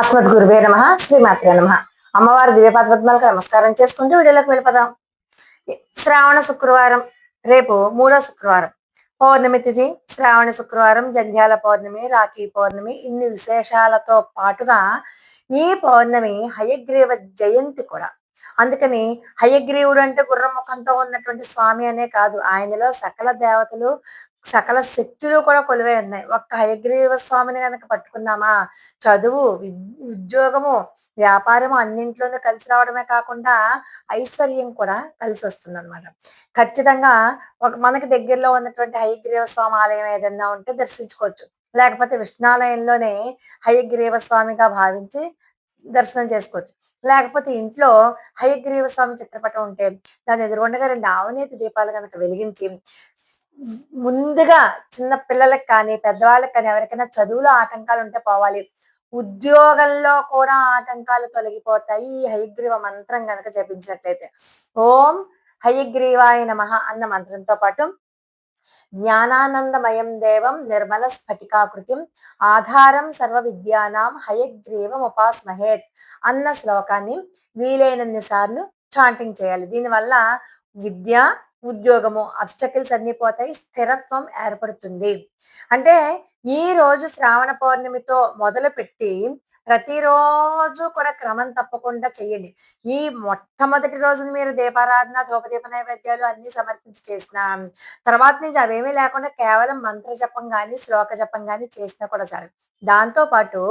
అస్మద్గురువే నమ. శ్రీమాత్రే నమ. అమ్మవారి దివ్యపాదపద్మాలకు నమస్కారం చేసుకుంటూ వీడియోలోకి వెళ్ళిపోదాం. శ్రావణ శుక్రవారం, రేపు మూడో శుక్రవారం, పౌర్ణమి తిథి, శ్రావణ శుక్రవారం, జంధ్యాల పౌర్ణమి, రాఖీ పౌర్ణమి, ఇన్ని విశేషాలతో పాటుగా ఈ పౌర్ణమి హయగ్రీవ జయంతి కూడా. అందుకని హయగ్రీవుడు అంటే గుర్రం ముఖంతో ఉన్నటువంటి స్వామి అనే కాదు, ఆయనలో సకల దేవతలు, సకల శక్తులు కూడా కొలువై ఉన్నాయి. ఒక్క హయగ్రీవ స్వామిని కనుక పట్టుకున్నామా, చదువు, ఉద్యోగము, వ్యాపారము అన్నింట్లోనూ కలిసి రావడమే కాకుండా ఐశ్వర్యం కూడా కలిసి వస్తుంది అనమాట. ఖచ్చితంగా మనకి దగ్గరలో ఉన్నటువంటి హయగ్రీవ స్వామి ఆలయం ఏదన్నా ఉంటే దర్శించుకోవచ్చు. లేకపోతే విష్ణాలయంలోనే హయగ్రీవ స్వామిగా భావించి దర్శనం చేసుకోవచ్చు. లేకపోతే ఇంట్లో హయగ్రీవ స్వామి చిత్రపటం ఉంటే దాని ఎదురుగుండగా 2 ఆవునేతి దీపాలు కనుక వెలిగించి, ముందుగా చిన్న పిల్లలకి కానీ పెద్దవాళ్ళకి కానీ ఎవరికైనా చదువులో ఆటంకాలు ఉంటే పోవాలి, ఉద్యోగంలో కూడా ఆటంకాలు తొలగిపోతాయి ఈ హయగ్రీవ మంత్రం కనుక జపించినట్లయితే. ఓం హయగ్రీవాయ నమః అన్న మంత్రంతో పాటు జ్ఞానానందమయం దేవం నిర్మల స్ఫటికాకృతిం ఆధారం సర్వ విద్యానాం హయగ్రీవం ఉపాస్మహేత్ అన్న శ్లోకాన్ని వీలైనన్ని సార్లు చాంటింగ్ చేయాలి. దీనివల్ల విద్య, ఉద్యోగము, అబ్స్టకిల్స్ అన్ని పోతాయి, స్థిరత్వం ఏర్పడుతుంది. అంటే ఈ రోజు శ్రావణ పౌర్ణమితో మొదలు పెట్టి ప్రతిరోజు కూడా క్రమం తప్పకుండా చెయ్యండి. ఈ మొట్టమొదటి రోజున మీరు దీపారాధన, ధూపదీప నైవేద్యాలు అన్ని సమర్పించి చేసిన తర్వాత నుంచి అవేమీ లేకుండా కేవలం మంత్ర జపం కానీ, శ్లోక జపం కానీ చేసినా కూడా చాలు. దాంతో పాటు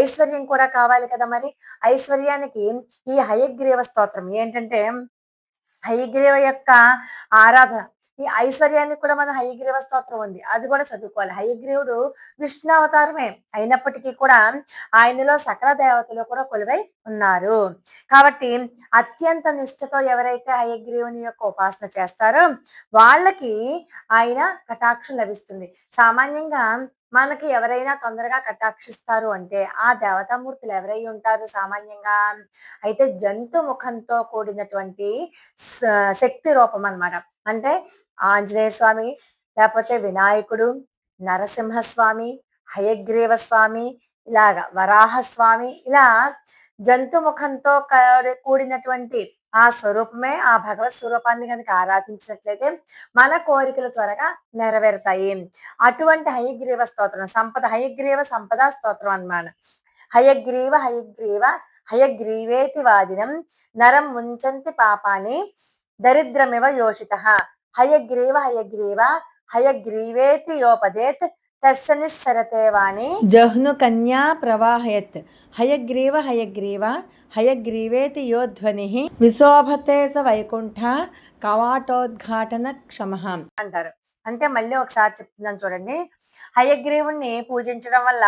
ఐశ్వర్యం కూడా కావాలి కదా మరి. ఐశ్వర్యానికి ఈ హయగ్రీవ స్తోత్రం ఏంటంటే, హయగ్రీవ యొక్క ఆరాధన. ఈ ఐశ్వర్యానికి కూడా మన హయగ్రీవ స్తోత్రం ఉంది, అది కూడా చదువుకోవాలి. హయగ్రీవుడు విష్ణు అవతారమే అయినప్పటికీ కూడా ఆయనలో సకల దేవతలు కూడా కొలువై ఉన్నారు. కాబట్టి అత్యంత నిష్ఠతో ఎవరైతే హయగ్రీవుని యొక్క ఉపాసన చేస్తారో వాళ్ళకి ఆయన కటాక్షం లభిస్తుంది. సామాన్యంగా మనకి ఎవరైనా తొందరగా కటాక్షిస్తారు అంటే ఆ దేవతామూర్తులు ఎవరై ఉంటారు సామాన్యంగా? అయితే జంతు ముఖంతో కూడినటువంటి శక్తి రూపం అన్నమాట. అంటే ఆంజనేయ స్వామి, లేకపోతే వినాయకుడు, నరసింహస్వామి, హయగ్రీవ స్వామి, ఇలాగా వరాహస్వామి, ఇలా జంతు ముఖంతో కూడినటువంటి ఆ స్వరూపమే, ఆ భగవత్ స్వరూపాన్ని కనుక ఆరాధించినట్లయితే మన కోరికలు త్వరగా నెరవేరుతాయి. అటువంటి హయగ్రీవ స్తోత్రం హయగ్రీవ సంపద స్తోత్రం అన్నమాట. హయగ్రీవ హయగ్రీవ హయగ్రీవేతి వాదినం నరం ముంచంతి పాపాని దరిద్రమివ యోషితః హయగ్రీవ హయగ్రీవ హయగ్రీవేతి యోపదేత్ తస్య నిస్సరతే వాణి జహ్ను కన్యా ప్రవాహయత్ హయగ్రీవ హయగ్రీవ హయగ్రీవేతి యో ధ్వని విశోభతే స వైకుంఠ కవాటోద్ఘాటన క్షమః అంటారు. అంటే మళ్ళీ ఒకసారి చెప్తున్నాను చూడండి. హయగ్రీవుణ్ణి పూజించడం వల్ల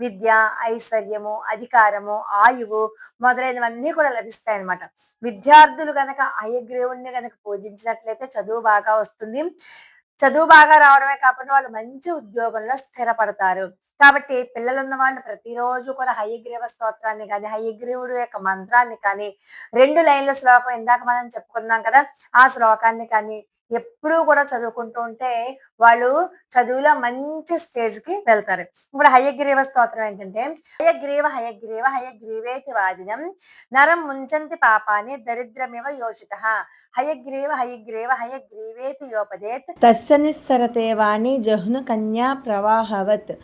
విద్య, ఐశ్వర్యము, అధికారము, ఆయువు మొదలైనవన్నీ కూడా లభిస్తాయి అన్నమాట. విద్యార్థులు గనక హయగ్రీవుణ్ణి గనక పూజించినట్లయితే చదువు బాగా వస్తుంది. చదువు బాగా రావడమే కాకుండా వాళ్ళు మంచి ఉద్యోగంలో స్థిరపడతారు. కాబట్టి పిల్లలున్న వాళ్ళు ప్రతిరోజు కూడా హయగ్రీవ స్తోత్రాన్ని కానీ, హయగ్రీవుడు యొక్క మంత్రాన్ని కానీ, 2 లైన్ల శ్లోకం ఇందాక మనం చెప్పుకున్నాం కదా, ఆ శ్లోకాన్ని కానీ ఎప్పుడూ కూడా చదువుకుంటూ ఉంటే వాళ్ళు చదువులో మంచి స్టేజ్‌కి వెళ్తారు. ఇప్పుడు హయగ్రీవ స్తోత్రం ఏంటంటే, హయగ్రీవ హయగ్రీవ హయగ్రీవేతి వాదినం నరం ముంచంతి పాపాని దరిద్రమివ యోషితః హయగ్రీవ హయగ్రీవ హయగ్రీవేతి యోపదేత్ తస్య నిస్సరతే వాణి జహ్ను కన్యా ప్రవాహవత్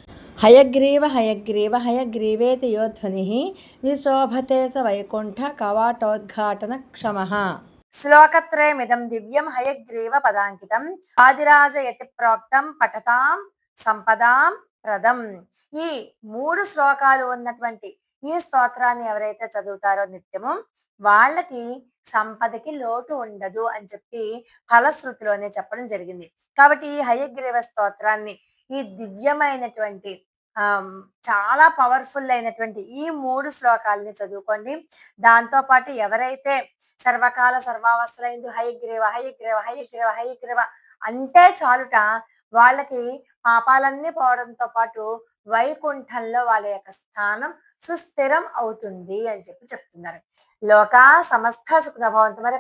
హయగ్రీవ హయగ్రీవ హయగ్రీవేతి యో ధ్వని విశోభతే స వైకుంఠ కవాటోద్ఘాటన క్షమః. శ్లోకత్రయమిదం దివ్యం హయగ్రీవ పదాంకితం ఆదిరాజ యతి ప్రోక్తం పఠతాం సంపదాం ప్రదం. ఈ 3 శ్లోకాలు ఉన్నటువంటి ఈ స్తోత్రాన్ని ఎవరైతే చదువుతారో నిత్యము వాళ్ళకి సంపదకి లోటు ఉండదు అని చెప్పి ఫలశ్రుతిలోనే చెప్పడం జరిగింది. కాబట్టి ఈ హయగ్రీవ స్తోత్రాన్ని, ఈ దివ్యమైనటువంటి చాలా పవర్ఫుల్ అయినటువంటి ఈ 3 శ్లోకాలని చదువుకోండి. దాంతో పాటు ఎవరైతే సర్వకాల సర్వావస్థలందు హయగ్రీవ హయగ్రీవ హయగ్రీవ హయగ్రీవ అంటే చాలుట వాళ్ళకి పాపాలన్నీ పోవడంతో పాటు వైకుంఠంలో వాళ్ళ యొక్క స్థానం సుస్థిరం అవుతుంది అని చెప్పి చెప్తున్నారు. లోకా సమస్త సుఖభవంతు. మరి